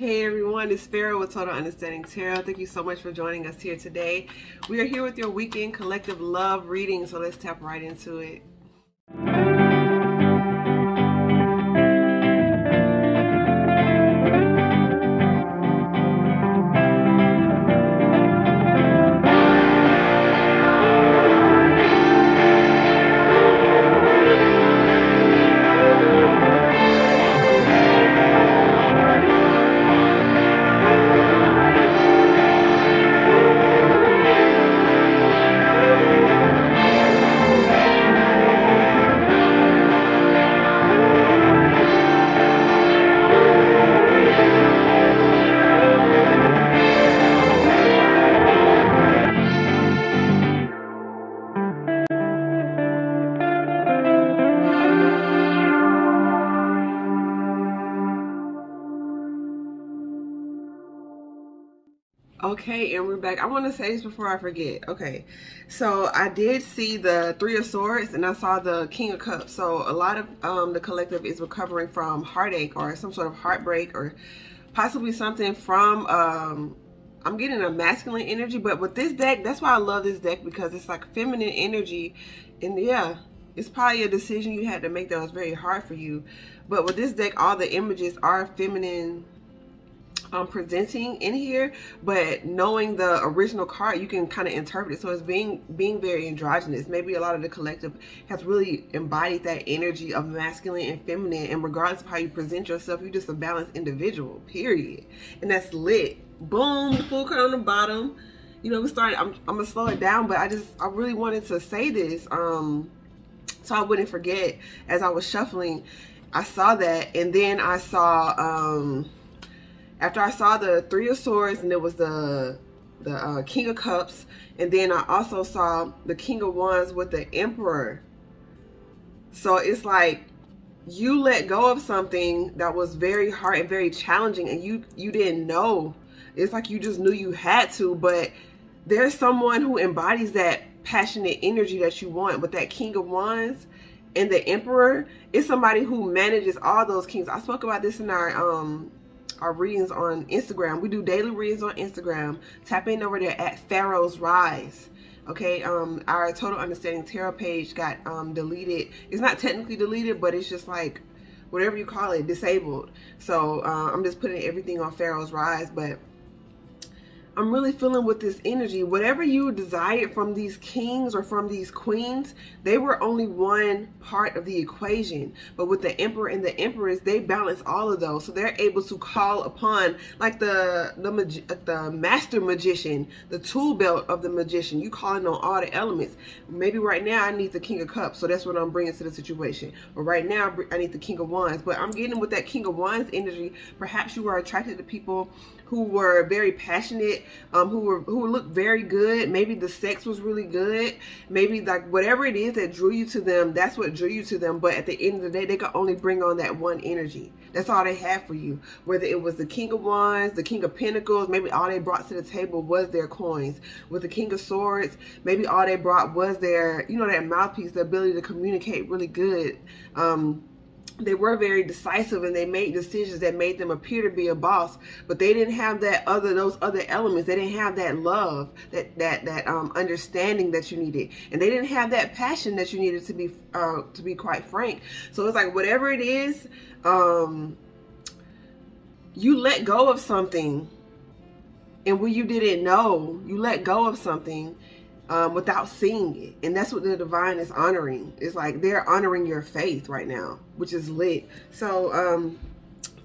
Hey everyone, it's Pharaoh with Total Understanding Tarot. Thank you so much for joining us here today. We are here with your weekend collective love reading, so let's tap right into it. Okay, and we're back. I want to say this before I forget. Okay, so I did see the Three of Swords and I saw the King of Cups. So a lot of the collective is recovering from heartache or some sort of heartbreak or possibly something from, I'm getting a masculine energy. But with this deck, that's why I love this deck, because it's like feminine energy. And yeah, it's probably a decision you had to make that was very hard for you. But with this deck, all the images are feminine presenting in here, but knowing the original card, you can kind of interpret it. So it's being very androgynous. Maybe a lot of the collective has really embodied that energy of masculine and feminine, and regardless of how you present yourself, you're just a balanced individual, period. And that's lit. Boom, the full card on the bottom. You know, we started, I'm gonna slow it down, but I really wanted to say this so I wouldn't forget. As I was shuffling, I saw that, and then I saw after I saw the Three of Swords, and there was the King of Cups, and then I also saw the King of Wands with the Emperor. So it's like you let go of something that was very hard and very challenging, and you didn't know. It's like you just knew you had to, but there's someone who embodies that passionate energy that you want. With that King of Wands and the Emperor, it's somebody who manages all those kings. I spoke about this in our readings on Instagram. We do daily readings on Instagram. Tap in over there at Pharaohs Rise. Okay, our Total Understanding Tarot page got deleted. It's not technically deleted, but it's just like whatever you call it, disabled. So I'm just putting everything on Pharaohs Rise. But I'm really feeling with this energy, whatever you desired from these kings or from these queens, they were only one part of the equation. But with the Emperor and the Empress, they balance all of those. So they're able to call upon, like the master magician, the tool belt of the magician. You calling on all the elements. Maybe right now I need the King of Cups, so that's what I'm bringing to the situation. Or right now I need the King of Wands. But I'm getting with that King of Wands energy. Perhaps you are attracted to people who were very passionate, who looked very good. Maybe the sex was really good. Maybe like whatever it is that drew you to them, that's what drew you to them. But at the end of the day, they could only bring on that one energy. That's all they had for you. Whether it was the King of Wands, the King of Pentacles, maybe all they brought to the table was their coins. With the King of Swords, maybe all they brought was their, you know, that mouthpiece, the ability to communicate really good. They were very decisive, and they made decisions that made them appear to be a boss, but they didn't have those other elements. They didn't have that love, that understanding that you needed, and they didn't have that passion that you needed, to be quite frank. So it's like whatever it is, you let go of something, and when you didn't know, you let go of something without seeing it. And that's what the divine is honoring. It's like they're honoring your faith right now, which is lit. So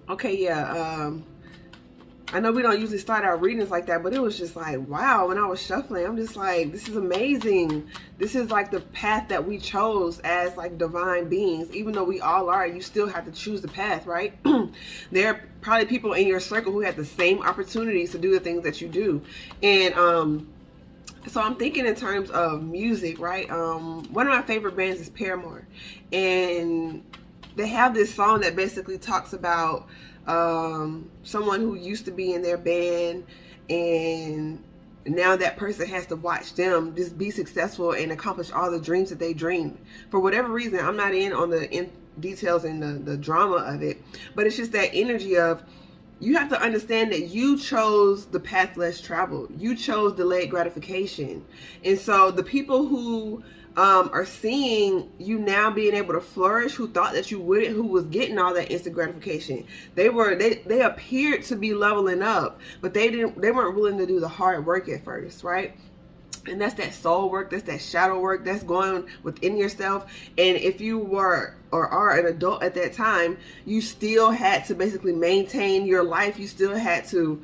okay, yeah, I know we don't usually start our readings like that, but it was just like, wow. When I was shuffling, I'm just like, this is amazing. This is like the path that we chose as like divine beings. Even though we all are, you still have to choose the path, right? There are probably people in your circle who had the same opportunities to do the things that you do. And so I'm thinking in terms of music, right? One of my favorite bands is Paramore, and they have this song that basically talks about someone who used to be in their band, and now that person has to watch them just be successful and accomplish all the dreams that they dreamed. For whatever reason, I'm not in on the details and the drama of it, but it's just that energy of you have to understand that you chose the path less traveled. You chose delayed gratification. And so the people who are seeing you now being able to flourish, who thought that you wouldn't, who was getting all that instant gratification, they appeared to be leveling up, but they weren't willing to do the hard work at first, right? And that's that soul work, that's that shadow work, that's going within yourself. And if you were or are an adult at that time, you still had to basically maintain your life. You still had to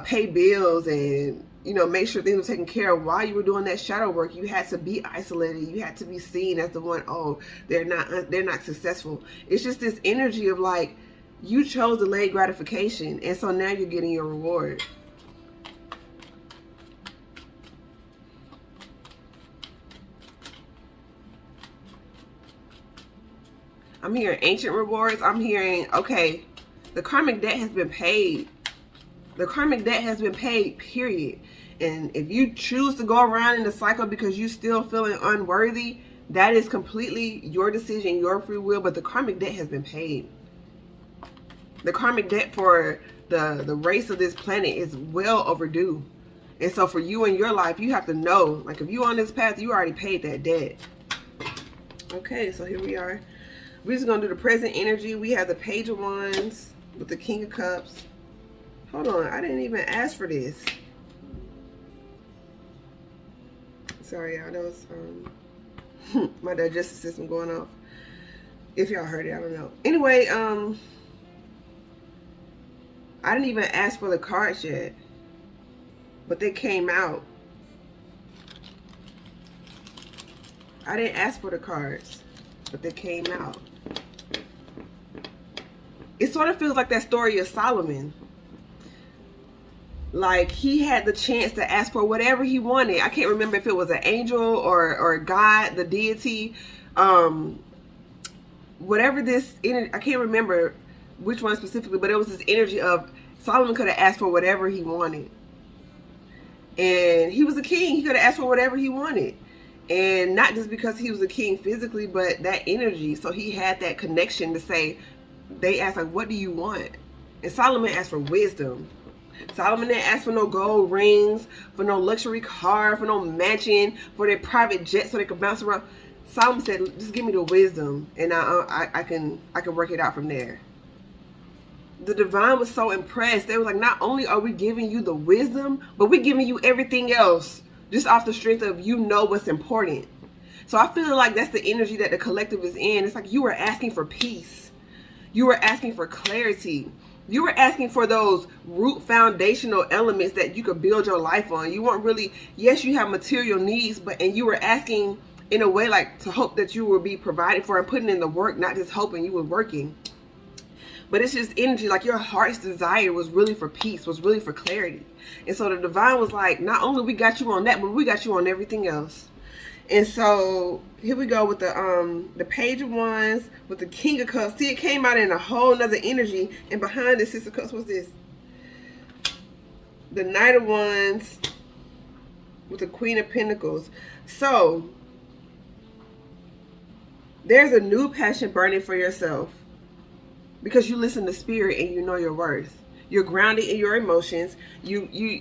pay bills and, you know, make sure things were taken care of while you were doing that shadow work. You had to be isolated. You had to be seen as the one, oh, they're not successful. It's just this energy of like, you chose delayed gratification, and so now you're getting your reward. I'm hearing ancient rewards. I'm hearing, okay, the karmic debt has been paid. The karmic debt has been paid, period. And if you choose to go around in the cycle because you still feeling unworthy, that is completely your decision, your free will, but the karmic debt has been paid. The karmic debt for the race of this planet is well overdue. And so for you in your life, you have to know, like if you on this path, you already paid that debt. Okay, so here we are. We're just going to do the present energy. We have the Page of Wands with the King of Cups. Hold on, I didn't even ask for this. Sorry, y'all, that was my digestive system going off. If y'all heard it, I don't know. Anyway, I didn't even ask for the cards yet, but they came out. I didn't ask for the cards, but they came out. It sort of feels like that story of Solomon. Like he had the chance to ask for whatever he wanted. I can't remember if it was an angel or God, the deity, whatever this energy. I can't remember which one specifically, but it was this energy of Solomon could have asked for whatever he wanted. And he was a king. He could have asked for whatever he wanted. And not just because he was a king physically, but that energy. So he had that connection to say, they asked, like, what do you want? And Solomon asked for wisdom. Solomon didn't ask for no gold rings, for no luxury car, for no mansion, for their private jet so they could bounce around. Solomon said, just give me the wisdom, and I can work it out from there. The divine was so impressed. They was like, not only are we giving you the wisdom, but we're giving you everything else just off the strength of you know what's important. So I feel like that's the energy that the collective is in. It's like you were asking for peace. You were asking for clarity. You were asking for those root foundational elements that you could build your life on. You weren't really, yes, you have material needs, and you were asking in a way like to hope that you will be provided for and putting in the work, not just hoping you were working. But it's just energy, like your heart's desire was really for peace, was really for clarity. And so the divine was like, not only we got you on that, but we got you on everything else. And so here we go with the Page of Wands with the King of Cups. See, it came out in a whole nother energy. And behind the Six of Cups, what's this? The Knight of Wands with the Queen of Pentacles. So there's a new passion burning for yourself because you listen to spirit and you know your worth. You're grounded in your emotions. You're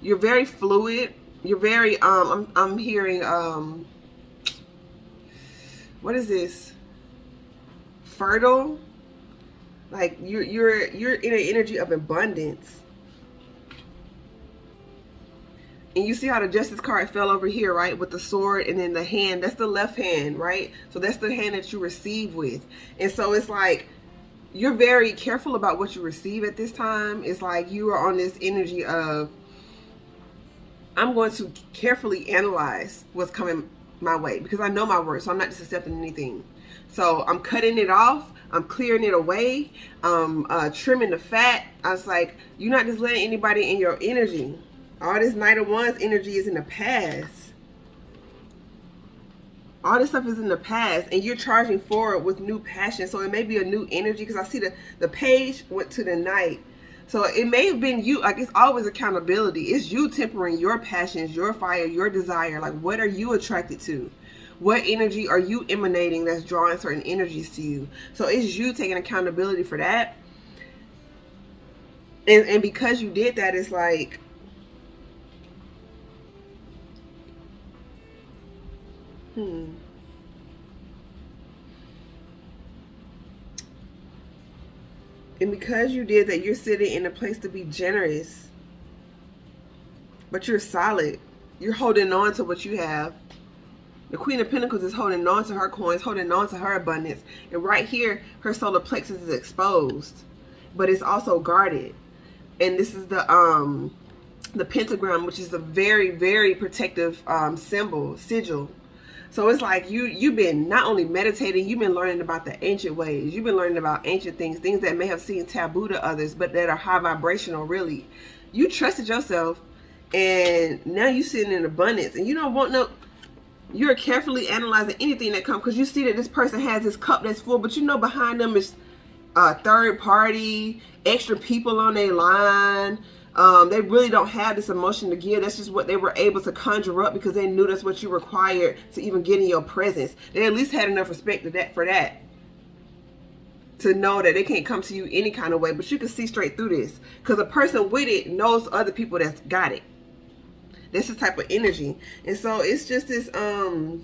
very fluid. You're very I'm hearing what is this? Fertile. Like you're in an energy of abundance. And you see how the Justice card fell over here, right? With the sword and then the hand. That's the left hand, right? So that's the hand that you receive with. And so it's like you're very careful about what you receive at this time. It's like you are on this energy of, I'm going to carefully analyze what's coming my way because I know my worth, so I'm not just accepting anything. So I'm cutting it off. I'm clearing it away. Trimming the fat. I was like, you're not just letting anybody in your energy. All this Knight of Wands energy is in the past. All this stuff is in the past, and you're charging forward with new passion. So it may be a new energy because I see the Page went to the Knight. So it may have been you, like it's always accountability. It's you tempering your passions, your fire, your desire. Like what are you attracted to? What energy are you emanating that's drawing certain energies to you? So it's you taking accountability for that. And because you did that, it's like, and because you did that, you're sitting in a place to be generous, but you're solid. You're holding on to what you have. The Queen of Pentacles is holding on to her coins, holding on to her abundance. And right here, her solar plexus is exposed, but it's also guarded. And this is the pentagram, which is a very, very protective symbol, sigil. So it's like you've been not only meditating, you've been learning about the ancient ways. You've been learning about ancient things, things that may have seemed taboo to others, but that are high vibrational, really. You trusted yourself, and now you're sitting in abundance, and you don't want no... You're carefully analyzing anything that comes, because you see that this person has this cup that's full, but you know behind them is third party, extra people on their line. They really don't have this emotion to give. That's just what they were able to conjure up because they knew that's what you required to even get in your presence. They at least had enough respect for that to know that they can't come to you any kind of way. But you can see straight through this because a person with it knows other people that's got it. That's the type of energy. And so it's just this, yeah,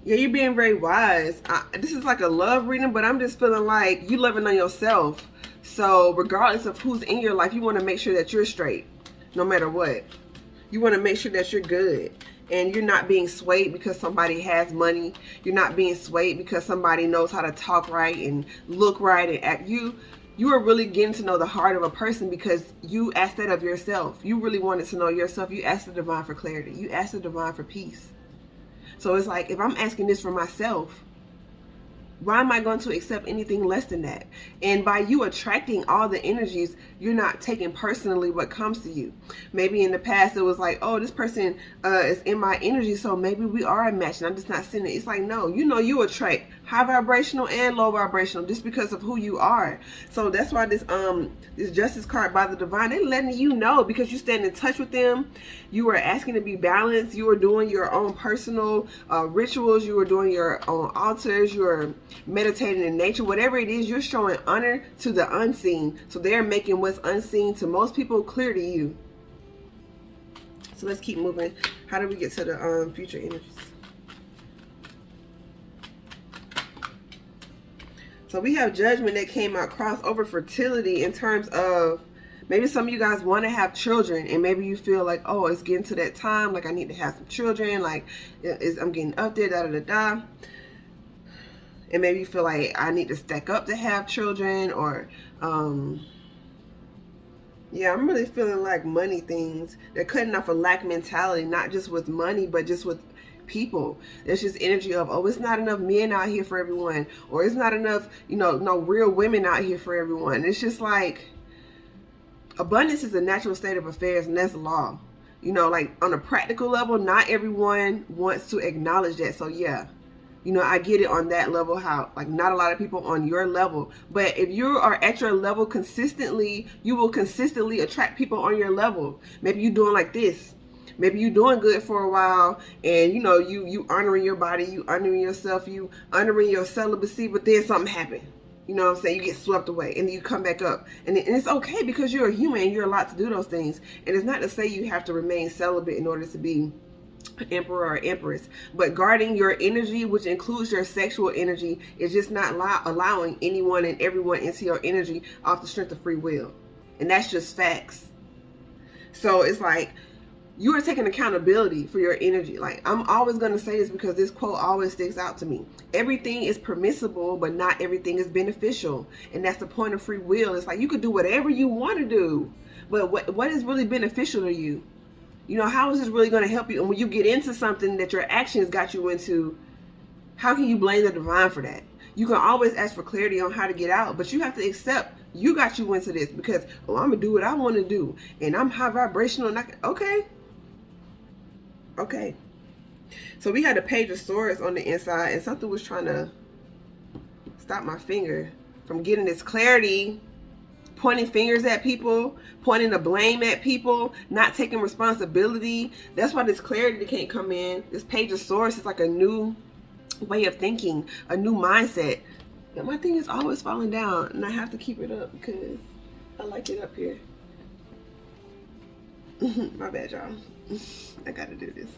you're being very wise. This is like a love reading, but I'm just feeling like you loving on yourself. So regardless of who's in your life, you want to make sure that you're straight, no matter what. You want to make sure that you're good. And you're not being swayed because somebody has money. You're not being swayed because somebody knows how to talk right and look right and act. You are really getting to know the heart of a person because you asked that of yourself. You really wanted to know yourself. You asked the divine for clarity. You asked the divine for peace. So it's like, if I'm asking this for myself, why am I going to accept anything less than that? And by you attracting all the energies, you're not taking personally what comes to you. Maybe in the past it was like, oh, this person is in my energy, so maybe we are a match and I'm just not seeing it. It's like, no, you know you attract high vibrational and low vibrational just because of who you are. So that's why this justice card by the divine, they're letting you know because you stand in touch with them. You are asking to be balanced. You are doing your own personal rituals. You are doing your own altars. You are meditating in nature. Whatever it is, you're showing honor to the unseen. So they're making what's unseen to most people clear to you. So let's keep moving. How do we get to the future energies? So we have judgment that came out, crossover fertility in terms of maybe some of you guys want to have children and maybe you feel like, oh, it's getting to that time. Like I need to have some children. Like I'm getting up there, da, da, da, da. And maybe you feel like I need to stack up to have children or, yeah, I'm really feeling like money things. They're cutting off a lack mentality, not just with money, but just with people. There's just energy of, oh, it's not enough men out here for everyone, or it's not enough, you know, no real women out here for everyone. It's just like abundance is a natural state of affairs, and that's law. You know, like on a practical level, not everyone wants to acknowledge that. So yeah, you know, I get it on that level, how like not a lot of people on your level. But if you are at your level consistently, you will consistently attract people on your level. Maybe you're doing like this. Maybe you're doing good for a while and, you know, you honoring your body, you honoring yourself, you honoring your celibacy, but then something happened. You know what I'm saying? You get swept away and then you come back up. And it's okay because you're a human and you're allowed to do those things. And it's not to say you have to remain celibate in order to be emperor or empress, but guarding your energy, which includes your sexual energy, is just not allowing anyone and everyone into your energy off the strength of free will. And that's just facts. So it's like you are taking accountability for your energy. Like I'm always going to say this because this quote always sticks out to me. Everything is permissible, but not everything is beneficial. And that's the point of free will. It's like you could do whatever you want to do, but what is really beneficial to you? You know, how is this really going to help you? And when you get into something that your actions got you into, how can you blame the divine for that? You can always ask for clarity on how to get out, but you have to accept you got you into this because, oh, I'm going to do what I want to do. And I'm high vibrational. And okay. Okay. So we had a Page of Swords on the inside and something was trying to stop my finger from getting this clarity. Pointing fingers at people, pointing the blame at people, not taking responsibility. That's why this clarity can't come in. This Page of Swords is like a new way of thinking, a new mindset. And my thing is always falling down, and I have to keep it up because I like it up here. My bad, y'all. I gotta do this.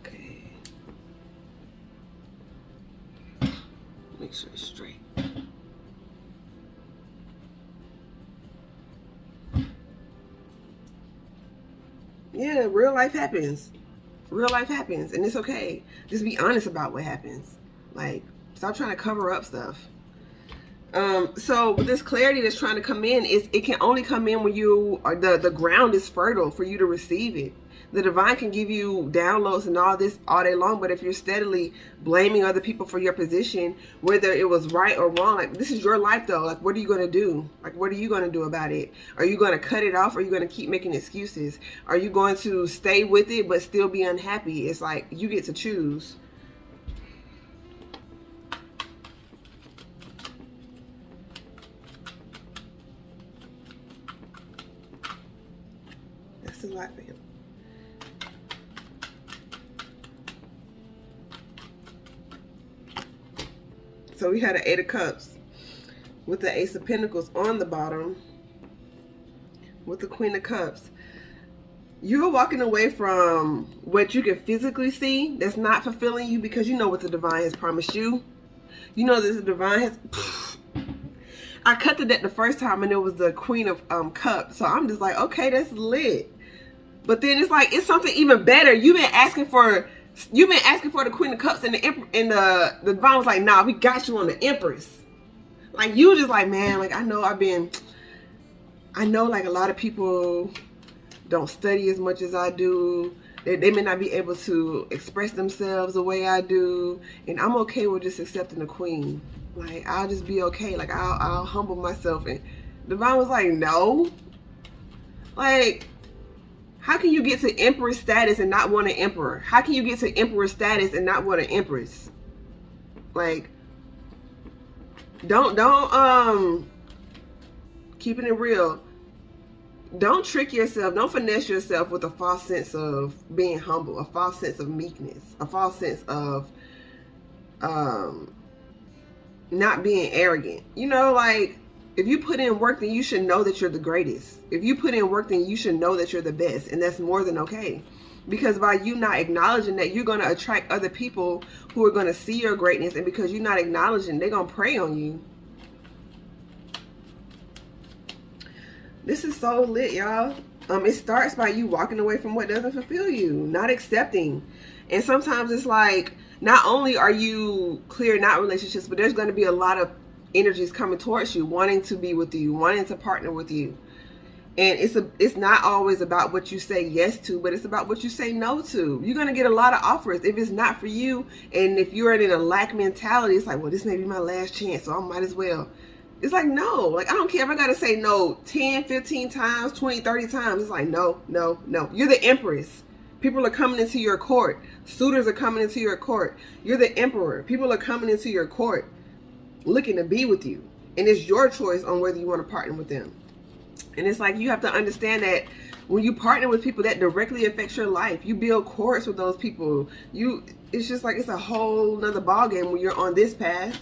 Okay. Make sure it's straight. Yeah, real life happens. Real life happens, and it's okay. Just be honest about what happens. Like, stop trying to cover up stuff. So with this clarity that's trying to come in, it can only come in when you are the ground is fertile for you to receive it. The divine can give you downloads and all this all day long, but if you're steadily blaming other people for your position, whether it was right or wrong, like, this is your life though. Like, what are you going to do? Like, what are you going to do about it? Are you going to cut it off? Or are you going to keep making excuses? Are you going to stay with it but still be unhappy? It's like, you get to choose. That's a lot for him. So we had an 8 of Cups with the Ace of Pentacles on the bottom with the Queen of Cups. You're walking away from what you can physically see that's not fulfilling you, because you know what the divine has promised you. You know that the divine has... I cut the deck the first time and it was the Queen of Cups. So I'm just like, okay, that's lit. But then it's like, it's something even better. You've been asking for the Queen of Cups, and the divine was like, nah, we got you on the Empress. Like, you just like, man, like, I know like a lot of people don't study as much as I do. They may not be able to express themselves the way I do, and I'm okay with just accepting the Queen. Like, I'll just be okay. Like, I'll humble myself. And the divine was like, no. Like, how can you get to Empress status and not want an Emperor? How can you get to Emperor status and not want an Empress? Like, don't keeping it real. Don't trick yourself. Don't finesse yourself with a false sense of being humble, a false sense of meekness, a false sense of not being arrogant. You know, like, if you put in work, then you should know that you're the greatest. If you put in work, then you should know that you're the best. And that's more than okay. Because by you not acknowledging that, you're going to attract other people who are going to see your greatness. And because you're not acknowledging, they're going to prey on you. This is so lit, y'all. It starts by you walking away from what doesn't fulfill you, not accepting. And sometimes it's like, not only are you clearing out relationships, but there's going to be a lot of energies coming towards you, wanting to be with you, wanting to partner with you. And it's not always about what you say yes to, but it's about what you say no to. You're going to get a lot of offers if it's not for you. And if you're in a lack mentality, it's like, well, this may be my last chance, so I might as well. It's like, no. Like, I don't care if I got to say no 10, 15 times, 20, 30 times. It's like, no, no, no. You're the Empress. People are coming into your court. Suitors are coming into your court. You're the Emperor. People are coming into your court looking to be with you, and it's your choice on whether you want to partner with them. And it's like, you have to understand that when you partner with people, that directly affects your life. You build courts with those people. It's just like, it's a whole nother ballgame when you're on this path.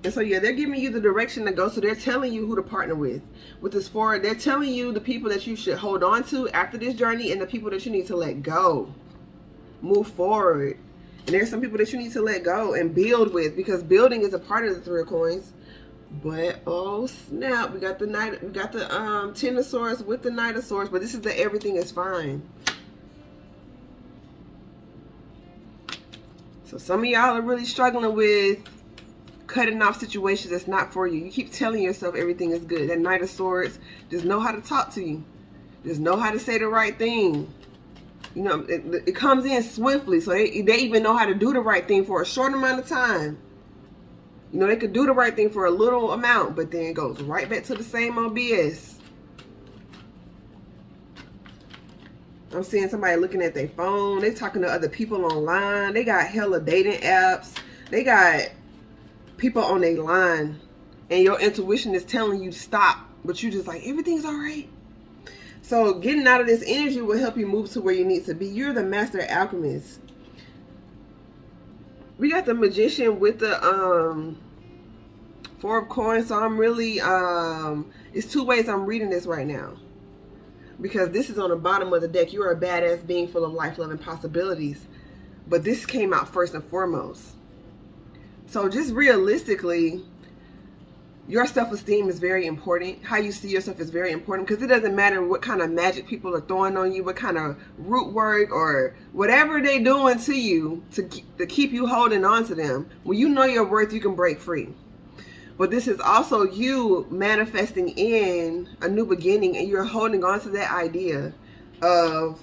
And so, yeah, they're giving you the direction to go. So they're telling you who to partner with this forward. They're telling you the people that you should hold on to after this journey, and the people that you need to let go, move forward. And there's some people that you need to let go and build with, because building is a part of the 3 of Coins. But oh snap, we got the Ten of Swords with the Knight of Swords. But this is the everything is fine. So some of y'all are really struggling with cutting off situations that's not for you. You keep telling yourself everything is good. That Knight of Swords, just know how to talk to you. Just know how to say the right thing. You know, it comes in swiftly, so they even know how to do the right thing for a short amount of time. You know, they could do the right thing for a little amount, but then it goes right back to the same old BS. I'm seeing somebody looking at their phone. They talking to other people online. They got hella dating apps. They got people on their line, and your intuition is telling you to stop, but you just like, everything's all right. So getting out of this energy will help you move to where you need to be. You're the master alchemist. We got the Magician with the Four of Coins. So I'm really, it's two ways I'm reading this right now. Because this is on the bottom of the deck. You are a badass being full of life, love, and possibilities. But this came out first and foremost. So just realistically, your self-esteem is very important. How you see yourself is very important, because it doesn't matter what kind of magic people are throwing on you, what kind of root work or whatever they're doing to you to keep you holding on to them. When you know your worth, you can break free. But this is also you manifesting in a new beginning, and you're holding on to that idea of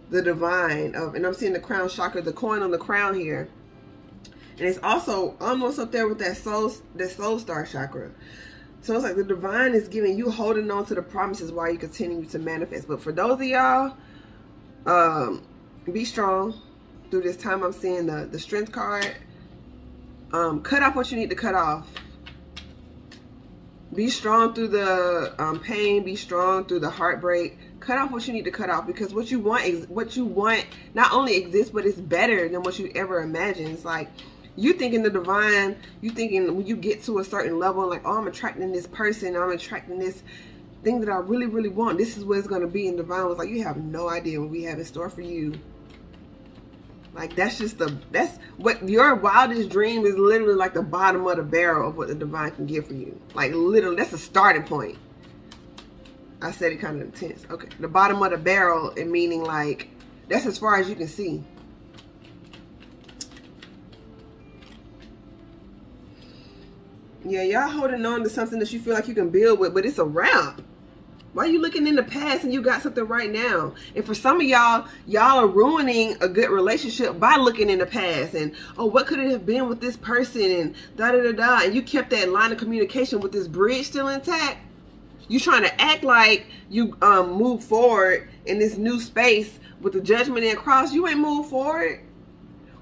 the divine. And I'm seeing the crown chakra, the coin on the crown here. And it's also almost up there with that soul star chakra. So it's like the divine is giving you holding on to the promises while you continue to manifest. But for those of y'all, be strong through this time. I'm seeing the strength card. Cut off what you need to cut off. Be strong through the pain. Be strong through the heartbreak. Cut off what you need to cut off, because what you want not only exists, but it's better than what you ever imagined. It's like you thinking the divine, you thinking when you get to a certain level, like, oh, I'm attracting this person, I'm attracting this thing that I really, really want. This is what it's going to be. And divine was like, you have no idea what we have in store for you. Like, that's what your wildest dream is, literally like the bottom of the barrel of what the divine can give for you. Like, literally, that's a starting point. I said it kind of intense. Okay, the bottom of the barrel, and meaning like, that's as far as you can see. Yeah, y'all holding on to something that you feel like you can build with, but it's a wrap. Why are you looking in the past and you got something right now? And for some of y'all are ruining a good relationship by looking in the past and, oh, what could it have been with this person, and da-da-da-da. And you kept that line of communication with this bridge still intact. You trying to act like you move forward in this new space with the judgment and cross. You ain't moved forward.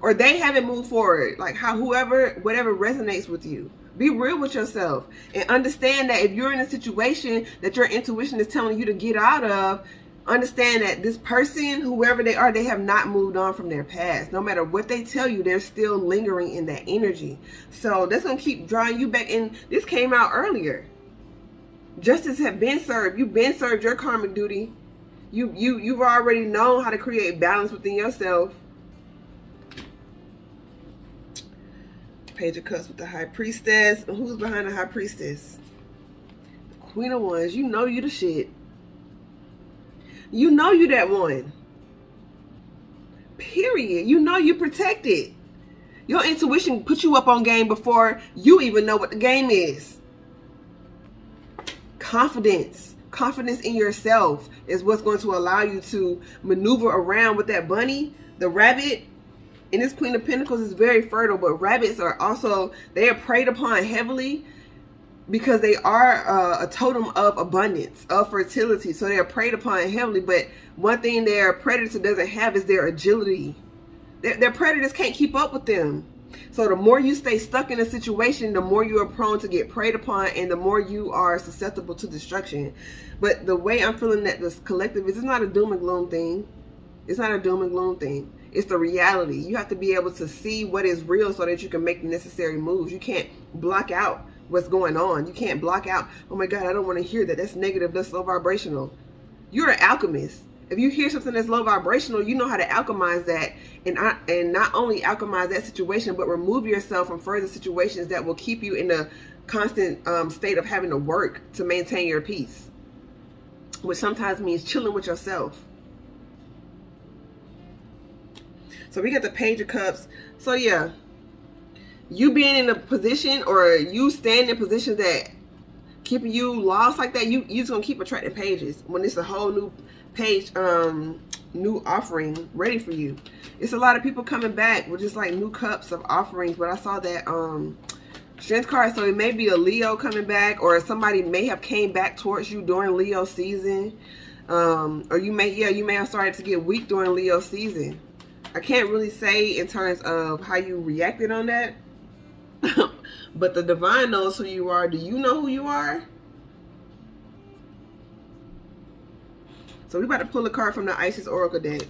Or they haven't moved forward. Like whatever resonates with you. Be real with yourself and understand that if you're in a situation that your intuition is telling you to get out of, understand that this person, whoever they are, they have not moved on from their past. No matter what they tell you, they're still lingering in that energy. So that's going to keep drawing you back in. This came out earlier. Justice have been served. You've been served your karmic duty. You've already known how to create balance within yourself. Page of Cups with the High Priestess. Who's behind the High Priestess? The Queen of Wands. You know you the shit. You know you that one. Period. You know you protected. Your intuition put you up on game before you even know what the game is. Confidence in yourself is what's going to allow you to maneuver around with that bunny, the rabbit. And this Queen of Pentacles is very fertile, but rabbits are also, they are preyed upon heavily because they are a totem of abundance, of fertility. So they are preyed upon heavily, but one thing their predator doesn't have is their agility. Their predators can't keep up with them. So the more you stay stuck in a situation, the more you are prone to get preyed upon, and the more you are susceptible to destruction. But the way I'm feeling that this collective is, it's not a doom and gloom thing. It's not a doom and gloom thing. It's the reality. You have to be able to see what is real so that you can make the necessary moves. You can't block out what's going on. You can't block out, oh my God, I don't want to hear that. That's negative. That's low vibrational. You're an alchemist. If you hear something that's low vibrational, you know how to alchemize that, and not only alchemize that situation, but remove yourself from further situations that will keep you in a constant state of having to work to maintain your peace, which sometimes means chilling with yourself. So we got the Page of Cups. So yeah, you being in a position, or you staying in positions that keeping you lost like that, you just gonna keep attracting pages when it's a whole new page, new offering ready for you. It's a lot of people coming back with just like new cups of offerings. But I saw that strength card, so it may be a Leo coming back, or somebody may have came back towards you during Leo season, or you may have started to get weak during Leo season. I can't really say in terms of how you reacted on that. But the divine knows who you are. Do you know who you are? So we're about to pull a card from the Isis Oracle deck.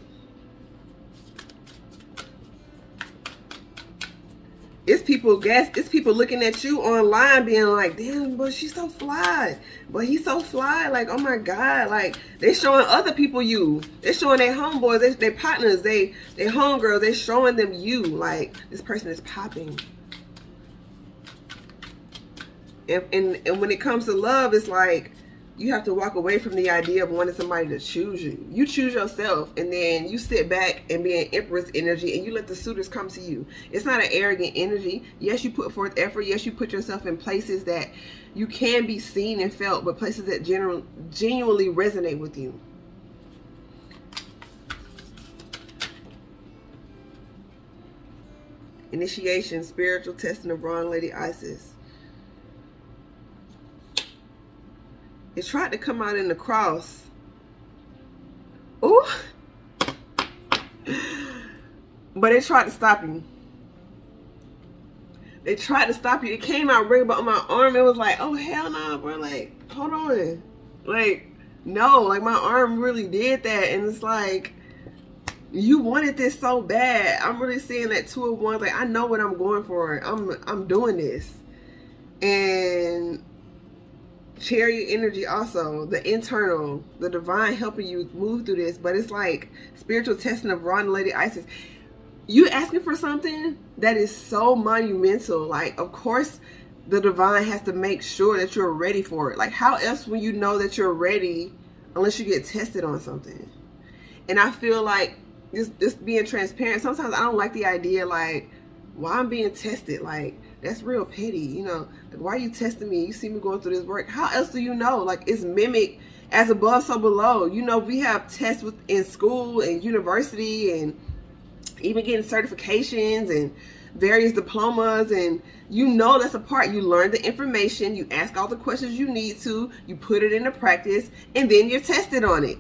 It's people, it's people looking at you online being like, damn, but she's so fly. But he's so fly. Like, oh my God. Like, they showing other people you. They're showing their homeboys, their partners, they homegirls. They're showing them you. Like, this person is popping. And when it comes to love, it's like, you have to walk away from the idea of wanting somebody to choose you. You choose yourself, and then you sit back and be an Empress energy, and you let the suitors come to you. It's not an arrogant energy. Yes, you put forth effort. Yes, you put yourself in places that you can be seen and felt, but places that genuinely resonate with you. Initiation, spiritual testing of wrong Lady Isis. It tried to come out in the cross. Ooh. But it tried to stop you. They tried to stop you. It came out right about my arm. It was like, oh, hell no, bro. Like, hold on. Like, no. Like, my arm really did that. And it's like, you wanted this so bad. I'm really seeing that 2 of Wands. Like, I know what I'm going for. I'm doing this. And Chariot energy also, the internal, the divine helping you move through this. But it's like spiritual testing of Ron and Lady Isis. You asking for something that is so monumental. Like, of course, the divine has to make sure that you're ready for it. Like, how else will you know that you're ready unless you get tested on something? And I feel like just being transparent. Sometimes I don't like the idea, like, why I'm being tested. Like, that's real petty, you know. Like, why are you testing me? You see me going through this work. How else do you know? Like, it's mimic as above, so below. You know, we have tests in school and university and even getting certifications and various diplomas, and you know that's a part. You learn the information, you ask all the questions you need to, you put it into practice, and then you're tested on it.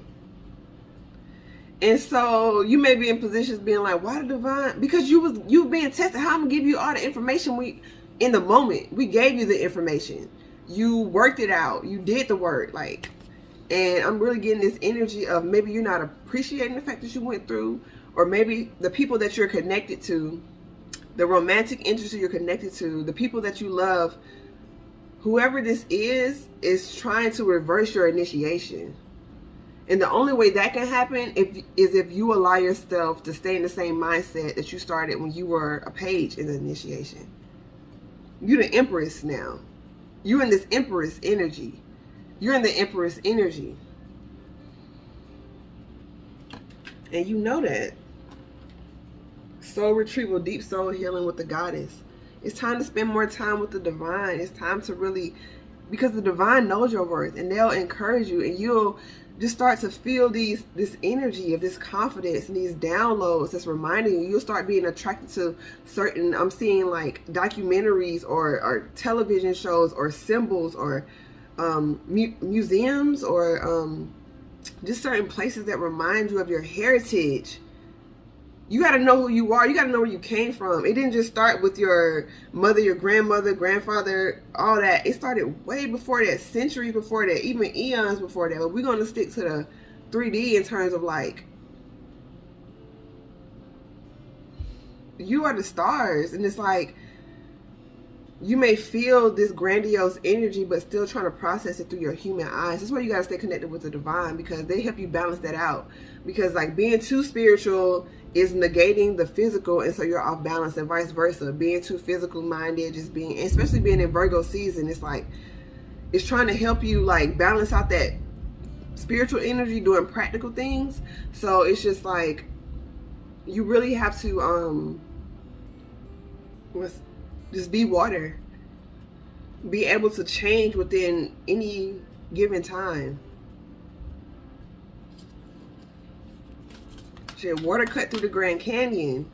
And so you may be in positions being like, why the divine? Because you being tested. How I'm gonna give you all the information in the moment. We gave you the information. You worked it out. You did the work. Like, and I'm really getting this energy of maybe you're not appreciating the fact that you went through, or maybe the people that you're connected to, the romantic interests you're connected to, the people that you love, whoever this is trying to reverse your initiation. And the only way that can happen is if you allow yourself to stay in the same mindset that you started when you were a page in the initiation. You're the Empress now. You're in this Empress energy. You're in the Empress energy. And you know that. Soul retrieval, deep soul healing with the goddess. It's time to spend more time with the divine. It's time to really, because the divine knows your worth, and they'll encourage you, and you'll just start to feel this energy of this confidence and these downloads that's reminding you. You'll start being attracted to certain, I'm seeing like documentaries or television shows or symbols or museums or just certain places that remind you of your heritage. You got to know who you are. You got to know where you came from. It didn't just start with your mother, your grandmother, grandfather, all that. It started way before that, centuries before that, even eons before that. But we're going to stick to the 3D in terms of like, you are the stars. And it's like, you may feel this grandiose energy, but still trying to process it through your human eyes. That's why you got to stay connected with the divine, because they help you balance that out. Because like being too spiritual is negating the physical, and so you're off balance, and vice versa. Being too physical minded, just being, especially being in Virgo season, it's like, it's trying to help you like balance out that spiritual energy doing practical things. So it's just like, you really have to just be water. Be able to change within any given time. Shit, water cut through the Grand Canyon.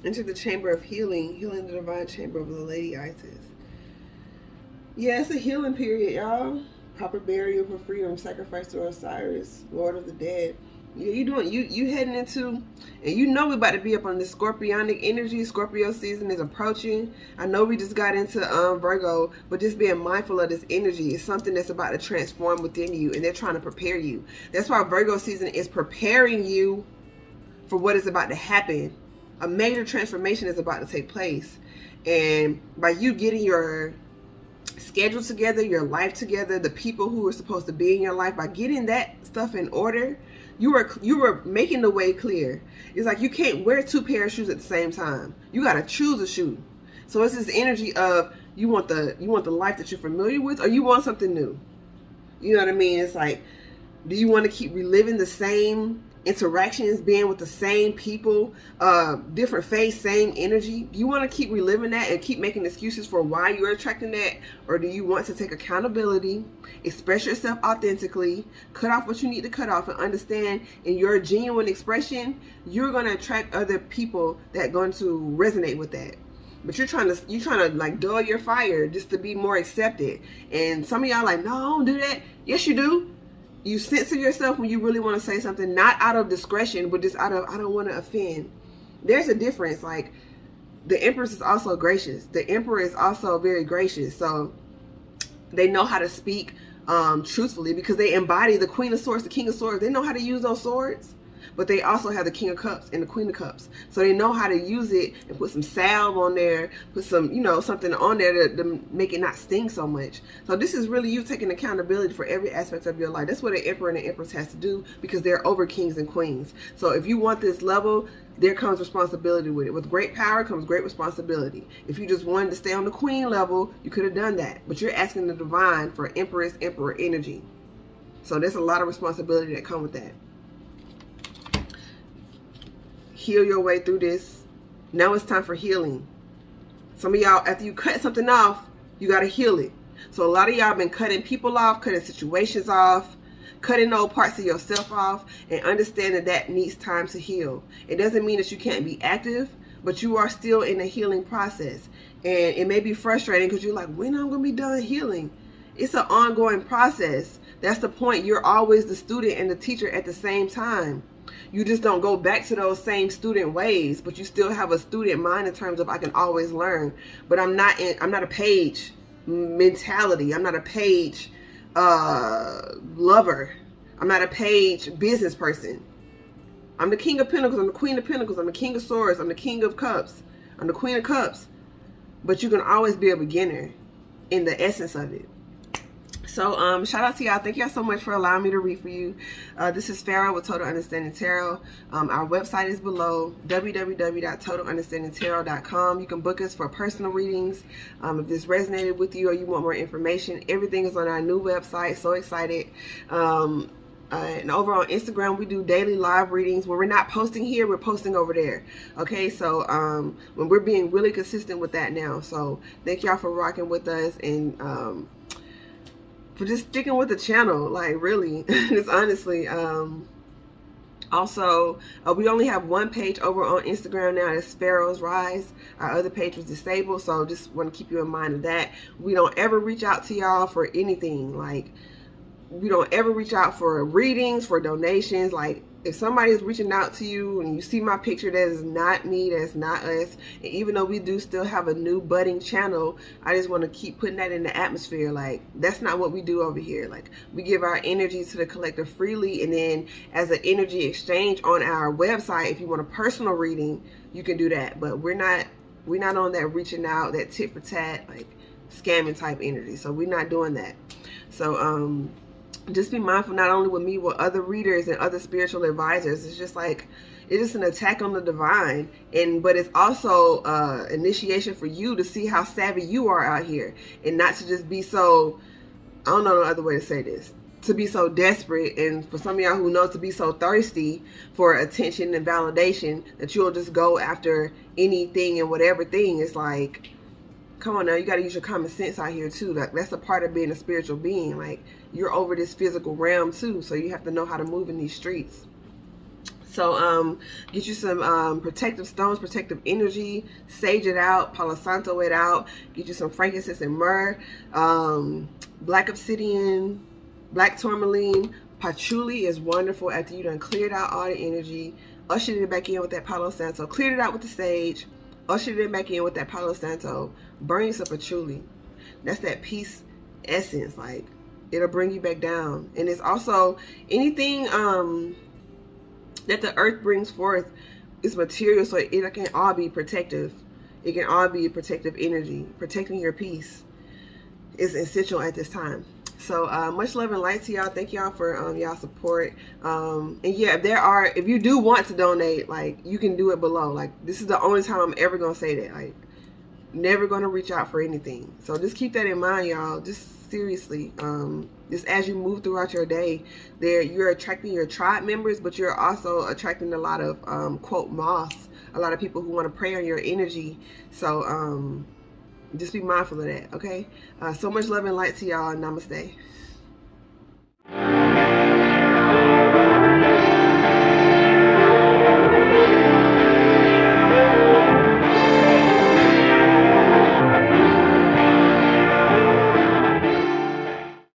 Enter the chamber of healing. Healing the divine chamber of the Lady Isis. Yeah, it's a healing period, y'all. Proper burial for freedom. Sacrifice to Osiris, Lord of the Dead. You doing you heading into, and you know we're about to be up on this Scorpionic energy. Scorpio season is approaching. I know we just got into Virgo, but just being mindful of this energy is something that's about to transform within you, and they're trying to prepare you. That's why Virgo season is preparing you for what is about to happen. A major transformation is about to take place, and by you getting your schedule together, your life together, the people who are supposed to be in your life, by getting that stuff in order, you were making the way clear. It's like you can't wear two pairs of shoes at the same time. You got to choose a shoe. So it's this energy of you want the life that you're familiar with, or you want something new. You know what I mean? It's like, do you want to keep reliving the same interactions, being with the same people, different face, same energy? Do you want to keep reliving that and keep making excuses for why you're attracting that? Or do you want to take accountability, express yourself authentically, cut off what you need to cut off, and understand in your genuine expression, you're going to attract other people that are going to resonate with that? But you're trying to like dull your fire just to be more accepted. And some of y'all like, no, I don't do that. Yes, you do. You censor yourself when you really want to say something, not out of discretion, but just out of, I don't want to offend. There's a difference. Like, the Empress is also gracious. The Emperor is also very gracious. So they know how to speak truthfully, because they embody the Queen of Swords, the King of Swords. They know how to use those swords. But they also have the King of Cups and the Queen of Cups. So they know how to use it and put some salve on there, put some, something on there to make it not sting so much. So this is really you taking accountability for every aspect of your life. That's what an Emperor and an Empress has to do, because they're over kings and queens. So if you want this level, there comes responsibility with it. With great power comes great responsibility. If you just wanted to stay on the queen level, you could have done that. But you're asking the divine for Empress, Emperor energy. So there's a lot of responsibility that comes with that. Heal your way through this. Now it's time for healing. Some of y'all, after you cut something off, you got to heal it. So a lot of y'all been cutting people off, cutting situations off, cutting old parts of yourself off, and understanding that needs time to heal. It doesn't mean that you can't be active, but you are still in a healing process. And it may be frustrating because you're like, when am I going to be done healing? It's an ongoing process. That's the point. You're always the student and the teacher at the same time. You just don't go back to those same student ways, but you still have a student mind in terms of I can always learn. But I'm not a page mentality. I'm not a page lover. I'm not a page business person. I'm the King of Pentacles. I'm the Queen of Pentacles. I'm the King of Swords. I'm the King of Cups. I'm the Queen of Cups. But you can always be a beginner in the essence of it. So shout out to y'all. Thank y'all so much for allowing me to read for you. This is Pharaoh with Total Understanding Tarot. Our website is below, www.TotalUnderstandingTarot.com. You can book us for personal readings. If this resonated with you or you want more information, everything is on our new website. So excited. And over on Instagram, we do daily live readings. When we're not posting here, we're posting over there. Okay, so when we're being really consistent with that now. So thank y'all for rocking with us, and for just sticking with the channel, like really. It's honestly, also, we only have one page over on Instagram now. It's Pharaohs Rise. Our other page was disabled, so just want to keep you in mind of that. We don't ever reach out to y'all for anything. Like, we don't ever reach out for readings, for donations. Like, if somebody's reaching out to you and you see my picture, that is not me, that's not us. And even though we do still have a new budding channel, I just want to keep putting that in the atmosphere. Like, that's not what we do over here. Like, we give our energy to the collective freely, and then as an energy exchange on our website, if you want a personal reading, you can do that. But we're not on that reaching out, that tit for tat, like scamming type energy. So we're not doing that. So just be mindful, not only with me, with other readers and other spiritual advisors. It's just like, it's just an attack on the divine, but it's also initiation for you to see how savvy you are out here, and not to just be so, I don't know no other way to say this, to be so desperate, and for some of y'all who know, to be so thirsty for attention and validation that you'll just go after anything and whatever thing. It's like, come on now, you got to use your common sense out here too. Like, that's a part of being a spiritual being. Like, you're over this physical realm too, so you have to know how to move in these streets. So get you some protective stones, protective energy, sage it out, Palo Santo it out, get you some frankincense and myrrh, black obsidian, black tourmaline, Patchouli is wonderful after you done cleared out all the energy, ushered it back in with that Palo Santo, cleared it out with the sage, ushered it back in with that Palo Santo, burn some patchouli. That's that peace essence. Like, it'll bring you back down. And it's also anything that the earth brings forth is material, so it can all be protective. It can all be protective energy. Protecting your peace is essential at this time. So much love and light to y'all. Thank y'all for y'all support. And yeah, if you do want to donate, like, you can do it below. Like, this is the only time I'm ever gonna say that. Like, never gonna reach out for anything. So just keep that in mind, y'all. Just seriously, just as you move throughout your day, you're attracting your tribe members, but you're also attracting a lot of quote moths, a lot of people who want to prey on your energy. So just be mindful of that, okay? So much love and light to y'all. Namaste.